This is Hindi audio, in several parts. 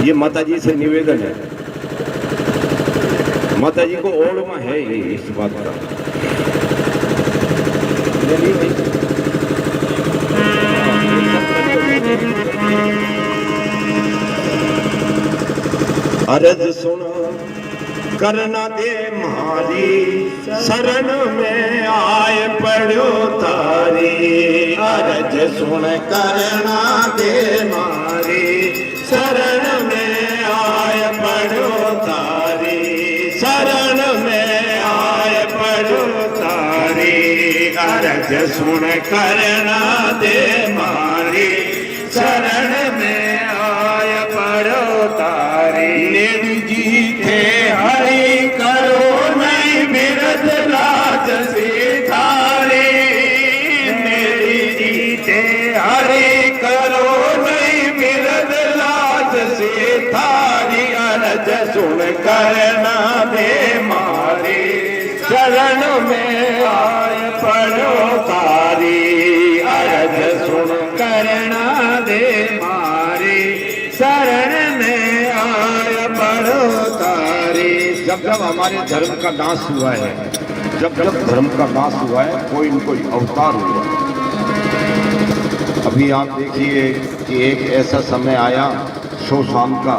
ये माता जी से निवेदन है, माता जी को ओढ़ में है ये इस बात का। अरज सुन करना दे मारी, शरण में आए पड़ो तारी। अरज सुन करना दे मारी, शरण में आए पड़ो तारी। शरण में आए पड़ो तारी। अरज सुन करना दे मारी, शरण में आए पड़ो तारी। नेड़ी जी थे हरि करो नहीं बिरद लाज से थारी। नेड़ी जी थे हरि करो नहीं बिरद लाज से थारी। अरज सुन करना दे मारी, शरण में आए पड़ो तारी। अरज सुन करना दे मारी, शरण में आए पड़ो तारी। जब जब हमारे धर्म का नाश हुआ है, जब जब धर्म का नाश हुआ है, कोई न कोई अवतार हुआ। अभी आप देखिए कि एक ऐसा समय आया शोशान का,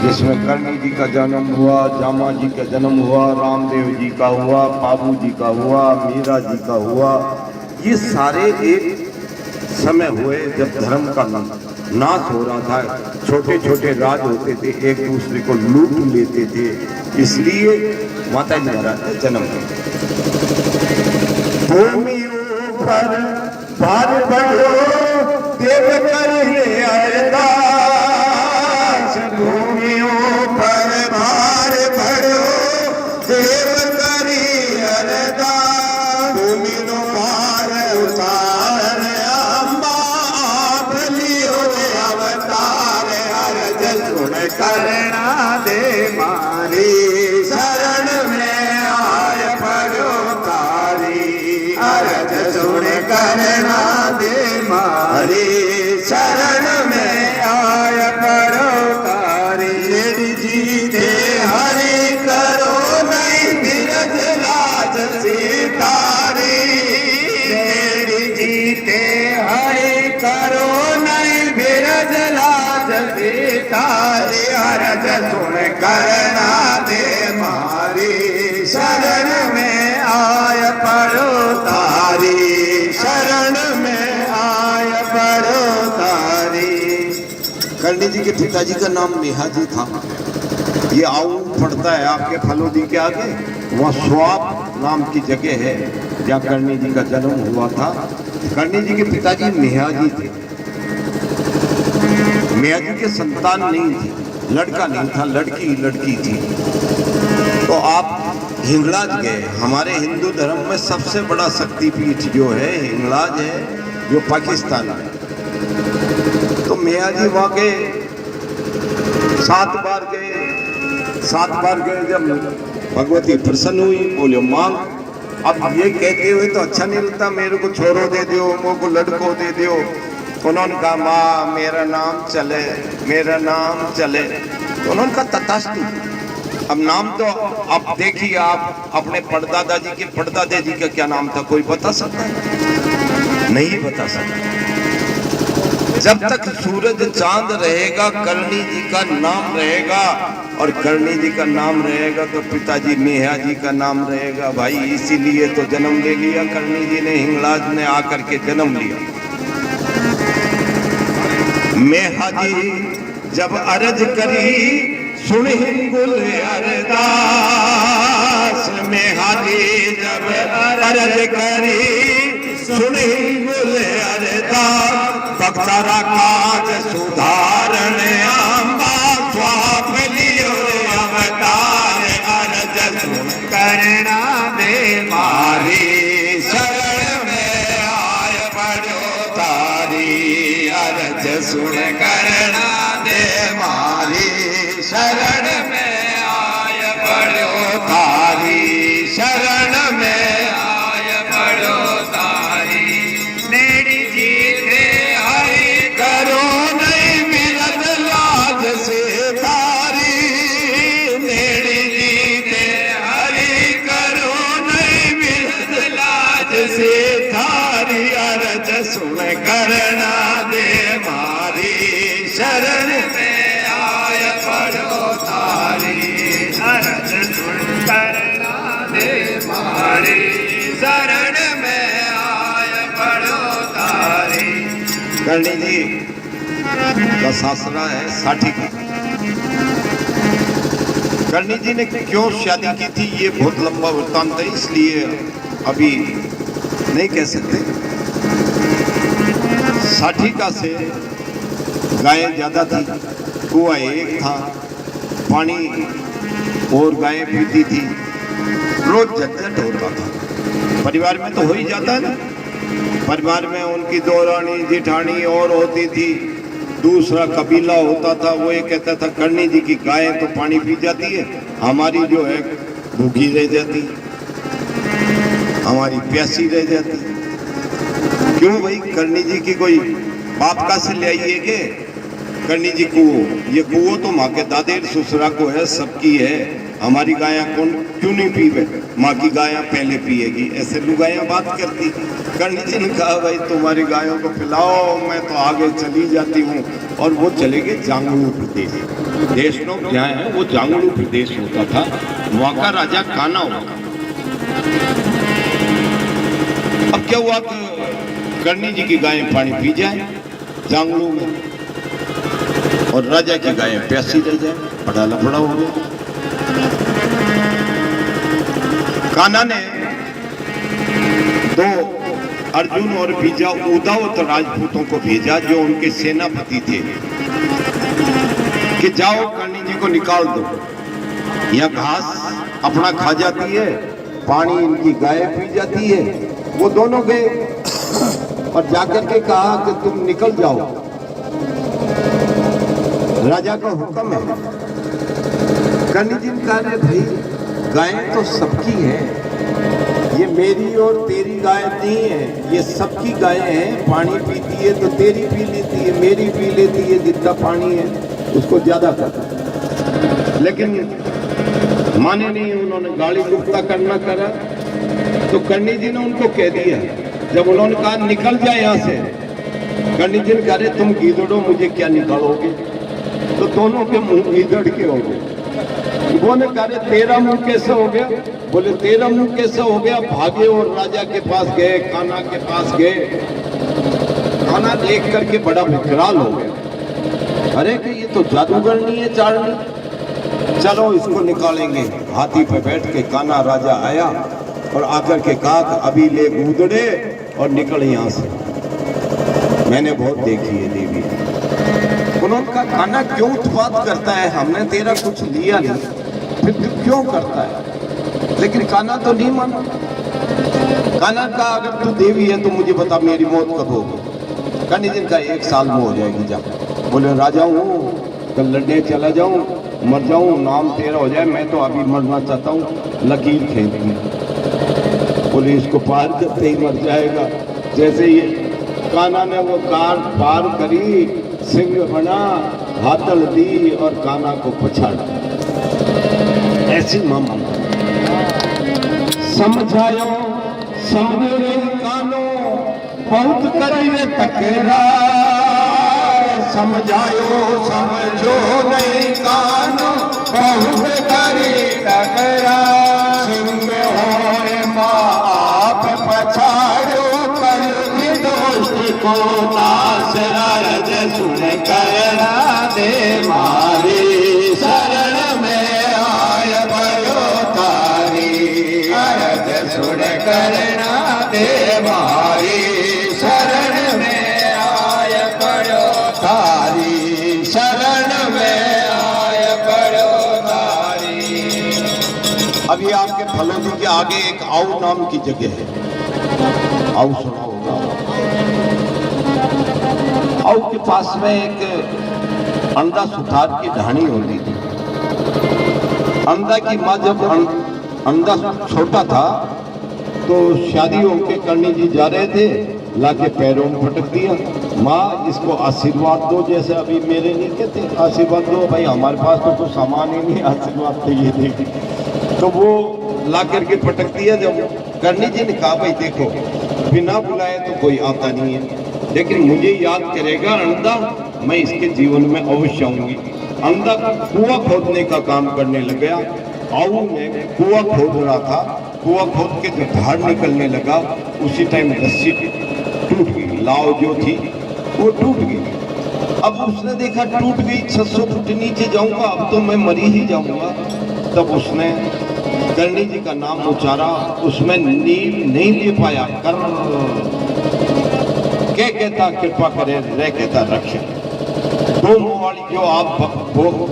जिसमें कर्णी जी का जन्म हुआ, जामा जी का जन्म हुआ, रामदेव जी का हुआ, बाबू जी का हुआ, मीरा जी का हुआ। ये सारे एक समय हुए जब धर्म का नाश हो रहा था। छोटे छोटे राज होते थे, एक दूसरे को लूट लेते थे, इसलिए माता जी महाराज ने जन्म लिया। भूमि ऊपर भार पड़ो देव करिए अरदास। भूमि ऊपर भार पड़ो देव करिए अरदास। भूमि नो भार उतार अम्बा आप लियो अवतार। अरज सुन करना दे मारी, शरण में आए पड़ो तारी। अरज सुन करना दे मारी, शरण में आए पड़ो तारी। नेड़ी जी थे हरि करो नहीं बिरज लाज से तारी। नेड़ी जी थे हरि करो नहीं बिरज लाज से तारी। अरज सुन करना दे मारी, शरण में आए पड़ो तारी। शरण में आए पड़ो तारी। कर्णी जी के पिताजी का नाम मेहाजी था। ये आऊ पड़ता है आपके फलोदी के आगे, वहाँ स्वाप नाम की जगह है जहाँ कर्णी जी का जन्म हुआ था। कर्णी जी के पिताजी मेहाजी थे। मेहाजी के संतान नहीं थी, लड़का नहीं था, लड़की थी। तो आप हिंगलाज गए। हमारे हिंदू धर्म में सबसे बड़ा शक्तिपीठ जो है हिंगलाज है, जो पाकिस्तान में। तो मेहाजी वहाँ गए, 7 बार गए। जब भगवती प्रसन्न हुई, बोले मांग। अब ये कहते हुए तो अच्छा नहीं लगता, मेरे को छोरो दे दो, मेरे को लड़को दे दो। उन्होंने कहा माँ मेरा नाम चले, मेरा नाम चले। तो उन्होंने कहा तथास्तु। अब नाम तो अब देखिए, आप अपने परदादा जी के परदादे जी का क्या नाम था, कोई बता सकता है? नहीं बता सकता। जब तक सूरज चांद रहेगा कर्णी जी का नाम रहेगा, और कर्णी जी का नाम रहेगा तो पिताजी मेहाजी का नाम रहेगा। भाई इसीलिए तो जन्म ले लिया कर्णी जी ने, हिंगलाज ने आकर के जन्म लिया। मेहाजी जब अरज करी सुन हिंगुल अरदास। मेहाजी जब अरज करी सुन हिंगुल अरदास। भक्तरा काज सुधारण अम्बा स्वाप लियो अवतार। अरज सुन करना दे मारी, शरण में आए पड़ो तारी। अरज सुन करना दे मारी, शरण में आए पड़ो तारी। शरण में आए पड़ो तारी। नेड़ी जी थे हरि करो नहीं बिरद करना दे मारी शरण में आय पड़ो तारी अरज सुन करना दे मारी शरण में आय पड़ो तारी। करणी जी का सासरा है साठी का। करणी जी ने क्यों शादी की थी ये बहुत लंबा वृत्तांत है, इसलिए अभी नहीं कह सकते। साठी का से गायें ज्यादा थी, कुआं एक था, पानी और गायें पीती थी, रोज झंझट होता था। परिवार में तो हो ही जाता है ना, परिवार में उनकी दो रानी जेठानी और होती थी, दूसरा कबीला होता था, वो ये कहता था करणी जी की गायें तो पानी पी जाती है, हमारी जो है भूखी रह जाती, हमारी प्यासी रह जाती। क्यों भाई, करणी जी की कोई बाप का से ले आइए के करणी जी कुओं, ये कुओं तो माँ के दादेर ससुरा को है, सबकी है, हमारी गायें कौन क्यों नहीं पीवे, माँ की गायें पहले पिएगी, ऐसे लुगाइयाँ बात करती। करणी जी ने कहा भाई तुम्हारी गायों को पिलाओ, मैं तो आगे चली जाती हूँ। और वो चले गए जांगलू प्रदेश। देशनों क्या है वो जांगलू प्रदेश होता था, वहाँ का राजा काना हुआ। अब क्या हुआ, करणी जी की गायें पानी पी जाए जांगलू में और राजा की गायें प्यासी रह जाए, बड़ा लफड़ा हो गया। कान्हा ने दो अर्जुन और बीजा उदावत राजपूतों को भेजा जो उनके सेनापति थे कि जाओ करणी जी को निकाल दो, यह घास अपना खा जाती है, पानी इनकी गाय पी जाती है। वो दोनों गए और जाकर के कहा कि तुम निकल जाओ, राजा का हुक्म है। करणी जी ने कहा भाई गायें तो सबकी है, ये मेरी और तेरी गाय नहीं है, ये सबकी गायें हैं, पानी पीती है तो तेरी पी लेती है, मेरी पी लेती है, जितना पानी है उसको ज्यादा कर। लेकिन माने नहीं, उन्होंने गाली गुप्ता करना करा। तो करणी जी ने उनको कह दिया, जब उन्होंने कहा निकल जाए यहाँ से, करणी जी ने कहा तुम गीदड़ो मुझे क्या निकालोगे, तो दोनों के मुंह गीदड़ के हो गए। वो ने कहा तेरा मुंह कैसे हो गया, बोले तेरा मुंह कैसे हो गया, भागे और राजा के पास गए, कान्हा के पास गए। कान्हा देख करके बड़ा विकराल हो गया, अरे कि ये तो जादूगर नहीं है चारणी, चलो इसको निकालेंगे। हाथी पे बैठ के कान्हा राजा आया और आकर के कहा अभी ले गूदड़े और निकल यहाँ से, मैंने बहुत देखी है देवी। उन्होंने कहा कान्हा क्यों उत्पात करता है, हमने तेरा कुछ लिया नहीं, फिर तू क्यों करता है। लेकिन कान्हा तो नहीं माना। कान्हा का अगर तू देवी है तो मुझे बता मेरी मौत कब होगी। करणी जी का 1 साल में हो जाएगी। जा बोले राजा हूँ, कल लड़ने चला जाऊँ, मर जाऊँ, नाम तेरा हो जाए, मैं तो अभी मरना चाहता हूँ, लकीर खेलती। बोले इसको पार करते ही मर जाएगा। जैसे ये कान्हा ने वो कार पार करी, सिंह बना, हाथल दी और कान्हा को पछाड़ा। ऐसी मामा समझायो समझो रे कानो, बहुत करीबे तकेरा, समझायो समझो नहीं कानो, बहुत करी तकेरा। सिंह होए माँ आप पछाड़ो, कर दोस्त को नाश रज सुन करना दे मारी शरण में आय भयो तारी। अरज सुन करना दे मारी शरण में आय भयो तारी, शरण में आय भयो तारी। अभी आपके फलोदी के आगे एक आऊ नाम की जगह है, आऊ सुना होगा। आऊ के पास में एक अंडा सुथार की ढाणी होती थी। अंडा की माँ जब अंडा छोटा था तो शादी होके करणी जी जा रहे थे, लाके पैरों में पटक दिया, माँ इसको आशीर्वाद दो, जैसे अभी मेरे नहीं कहते आशीर्वाद दो, भाई हमारे पास तो कुछ सामान ही नहीं, आशीर्वाद तो ये देगी। तो वो ला करके पटक दिया। जब करणी जी ने कहा भाई देखो बिना बुलाए तो कोई आता नहीं है, लेकिन मुझे याद करेगा अंधा, मैं इसके जीवन में अवश्य आऊंगी। अंधा कुआं खोदने का काम करने लग गया। आऊ में कुआं खोद रहा था, कुआं खोद के जब धार निकलने लगा उसी टाइम रस्सी टूट गई, लाव जो थी वो टूट गई। अब उसने देखा टूट गई, 600 फुट नीचे जाऊंगा, अब तो मैं मरी ही जाऊंगा। तब उसने करणी जी का नाम उचारा, उसमें नील नहीं ले पाया। कर के कहता कृपा करे, रे कहता रक्षा। दो मुंह वाली जो आप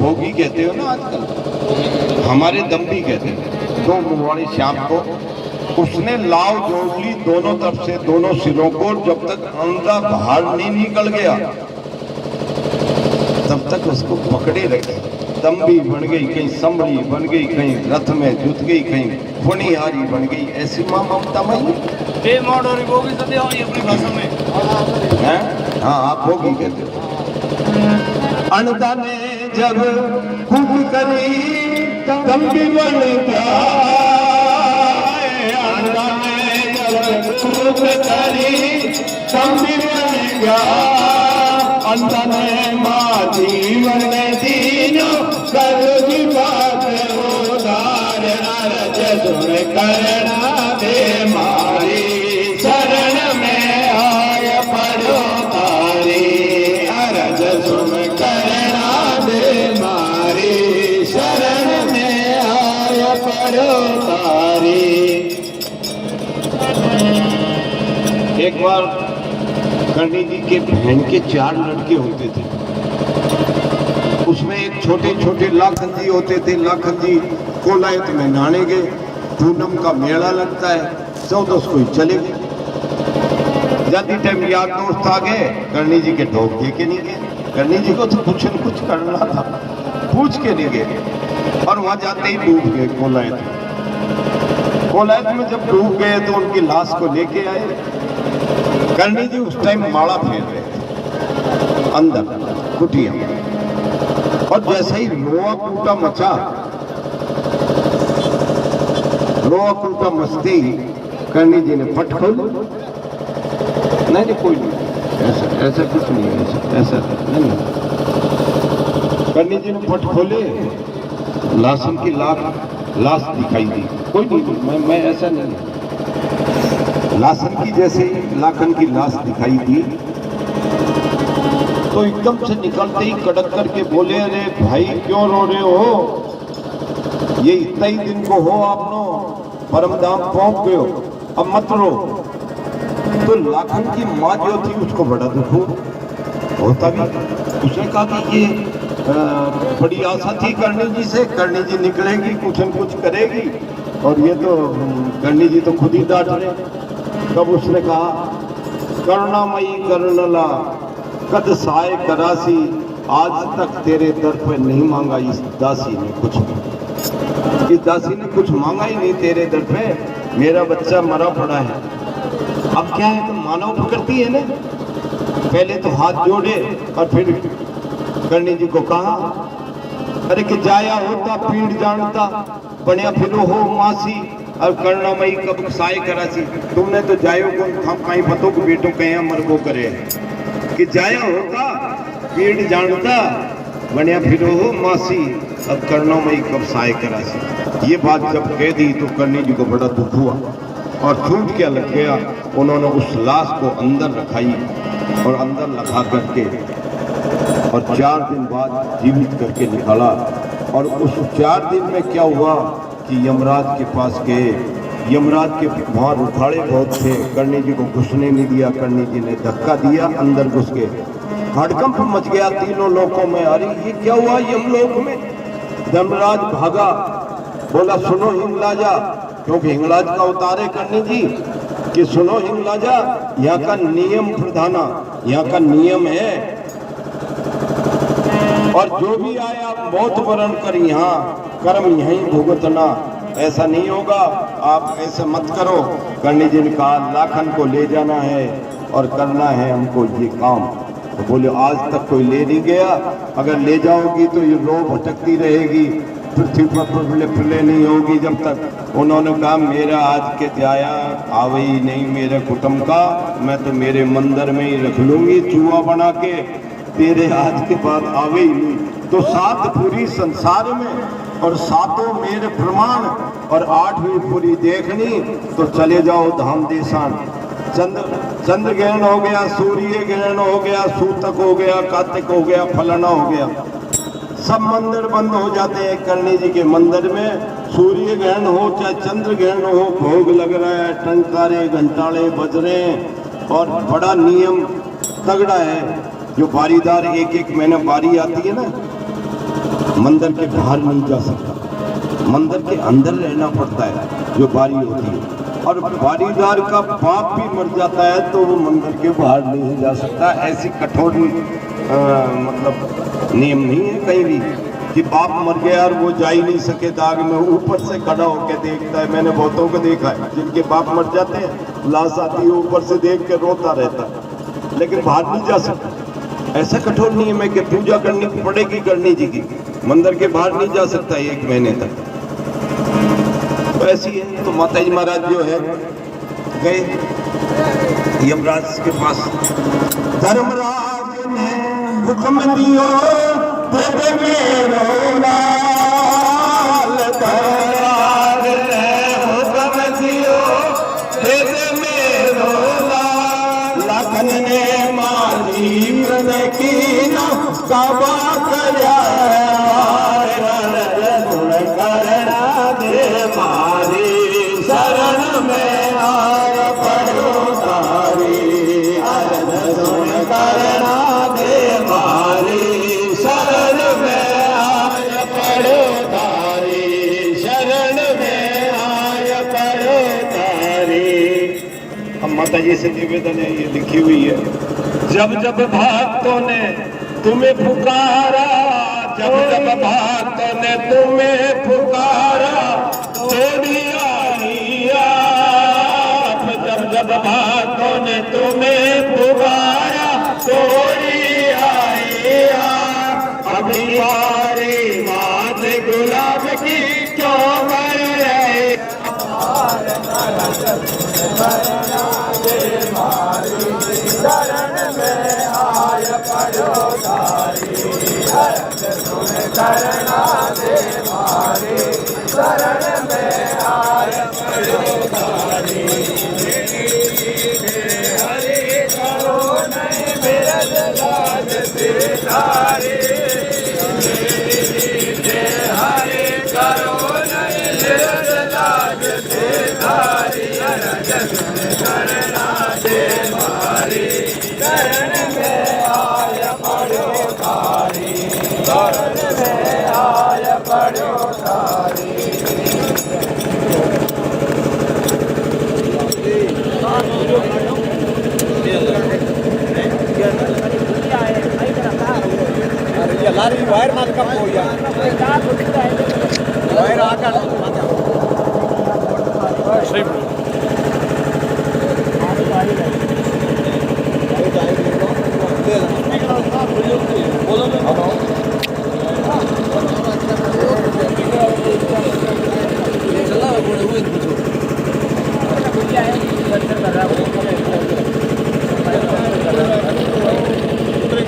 भोगी कहते हो ना आजकल, हमारे दम्भी कहते हैं, दो मुंह वाली श्याम को उसने लाव जोड़ ली दोनों तरफ से, दोनों सिरों को। जब तक अंधा बाहर नहीं निकल गया तब तक उसको पकड़े रखे। दम्भी बन गई, कहीं संभली बन गई, कहीं रथ में जुट गई, कहीं फुनिहारी बन गई। ऐसी माँ ममता मई अपनी भाषा में है। हाँ, आप होगी कहते हो। अनदा ने जब खूब करी दम्भी बन गया, अनदा ने जब खूब करी दम्भी बन गया, अंधा ने माँ जीवन दीनो कर भी बात उदार, अरज सुन करना दे मारी, शरण में आय पड़ो तारी, अरज सुन करना दे मारी, शरण में आय पड़ो तारी। एक बार करणी जी के बहन के 4 लड़के होते थे। उसमें एक छोटे छोटे लाखन जी होते थे। लाखन जी कोलायत में नहाने गए, पूनम का मेला लगता है, 14 को ही चले गए। जाती टाइम यार दोस्त आ गए, करणी जी के ढोक दे के नहीं गए। करणी जी को तो कुछ न कुछ करना था, पूछ के नहीं गए, और वहां जाते ही डूब गए कोलायत में। कोलायत में जब डूब गए तो उनकी लाश को लेके आए। करणी जी उस टाइम माला फेर रहे थे अंदर कुटिया में, और जैसे ही रोआ कूटा मचा, रोआ कूटा मचते ही करणी जी ने पट खोल, नहीं कोई नहीं, ऐसा कुछ नहीं है, ऐसा नहीं। करणी जी ने पट खोले, लाशन की लाश दिखाई दी। कोई नहीं, मैं ऐसा नहीं। लाशन की जैसे लाखन की लाश दिखाई दी तो एकदम से निकलते ही कड़क करके बोले, अरे भाई क्यों रो रहे हो, ये इतना ही दिन को हो आपनो, परम धाम पहुंच गए हो, अब मत रो। तो लाखन की माँ जो थी उसको बड़ा दुख होता भी। उसने कहा कि ये बड़ी आशा थी करणी जी से, करणी जी निकलेगी, कुछ न कुछ करेगी, और ये तो करणी जी तो खुद ही डांट रहे। तब उसने कहा, करुणामयी करुणला कद साय करासी, आज तक तेरे दर पे नहीं मांगा इस दासी ने कुछ भी। इस दासी ने कुछ मांगा ही नहीं तेरे दर पे, मेरा बच्चा मरा पड़ा है। अब क्या है, तो मानव प्रकृति है ना। पहले तो हाथ जोड़े और फिर करणी जी को कहा, अरे कि जाया होता पीड़ जानता, बढ़िया फिरो हो मासी, और करुणामयी कब साय करासी। तुमने तो जायो को हम कहीं पतो को बेटो कहीं मरबो करे, कि जाया होता पीड़ जानता, बढ़िया फिरो हो मासी, अब करुणामयी कब साय करासी। ये बात जब कह दी तो करणी जी को बड़ा दुख हुआ, और छूट क्या लग गया। उन्होंने उस लाश को अंदर रखाई और अंदर लगा करके, और 4 दिन बाद जीवित करके निकाला। और उस 4 दिन में क्या हुआ कि यमराज के पास गए। यमराज के वहाँ रुखाड़े बहुत थे, करणी जी को घुसने नहीं दिया। करणी जी ने धक्का दिया, अंदर घुस गए। हड़कंप मच गया तीनों लोकों में, अरे ये क्या हुआ यमलोक में। धर्मराज भागा, बोला सुनो हिंगलाजा, क्योंकि हिंगलाज का अवतार है करणी जी, कि सुनो हिंगलाजा, यहाँ का नियम प्रधाना, यहाँ का नियम है, और जो भी आए आप मौत वरण कर यहाँ कर्म यहीं भुगतना, ऐसा नहीं होगा, आप ऐसे मत करो। करणी जी ने कहा, लाखन को ले जाना है और करना है हमको ये काम। तो बोले आज तक कोई ले नहीं गया, अगर ले जाओगी तो ये रो भटकती रहेगी, पृथ्वी पर प्रलय नहीं होगी जब तक। उन्होंने कहा मेरा आज के जाया आवे ही नहीं मेरे कुटुंब का, मैं तो मेरे मंदिर में ही रख लूंगी चूहा बना के, तेरे आज के बाद आवे ही नहीं। तो 7 पूरी संसार में और 7 मेरे प्रमाण और 8वीं पूरी देखनी तो चले जाओ धाम देशान। चंद्र ग्रहण हो गया, सूर्य ग्रहण हो गया, सूतक हो गया, कार्तिक हो गया, फलाना हो गया, सब मंदिर बंद हो जाते हैं। करणी जी के मंदिर में सूर्य ग्रहण हो चाहे चंद्र ग्रहण हो, भोग लग रहा है, टंकारे घंटाड़े बज रहे हैं और बड़ा नियम तगड़ा है। जो बारीदार एक महीना बारी आती है ना, मंदिर के बाहर नहीं जा सकता, मंदिर के अंदर रहना पड़ता है जो बारी होती है। और बारीदार का बाप भी मर जाता है तो वो मंदिर के बाहर नहीं जा सकता। ऐसी कठोर मतलब नियम नहीं है कहीं भी कि बाप मर गया और वो जा ही नहीं सके दाग में, ऊपर से खड़ा होकर देखता है। मैंने बहुतों को देखा है जिनके बाप मर जाते हैं, लाश आती है ऊपर से देख के रोता रहता है, लेकिन बाहर नहीं जा सकता। ऐसा कठोर नियम है कि पूजा करनी पड़ेगी करणी जी की, मंदिर के बाहर नहीं जा सकता 1 महीने तक। तो ऐसी है। तो माता जी महाराज जो है गए यमराज के पास। धर्मराज ने हुक्म दियो तेरे मेरो लाल, धर्मराज ने हुक्म दियो तेरे मेरो लाल, लखन ने माली मन की न काबा करया शरण में आय पड़ो तारी, करना दे मारी शरण में आय पड़ो तारी, शरण में आय पड़ो तारी। हम माता जी से निवेदन है, ये लिखी हुई है। जब जब भक्तों ने तुम्हें पुकारा, जब जब भक्तों ने तुम्हें पुकारा, थोड़ी आई आप। जब जब भक्तों ने तुम्हें पुकारा, थोड़ी आई आप। अपनी बारी मात गुलाब की क्यों मर रहे, शरण में आय पड़ो तारी, करना दे मारी, शरण में आय पड़ो तारी। हरि करो नहीं बिरद लाज से तारी, हरि करो नहीं बिरद लाज से तारी, करना दे मारी, शरण में आय पड़ो तारी, शरण में आय पड़ो तारी। लारी वायर मार का पोया वायर आकर सही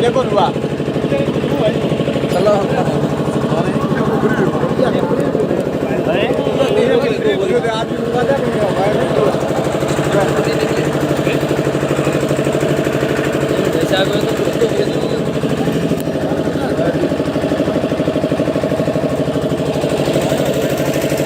देखो चलो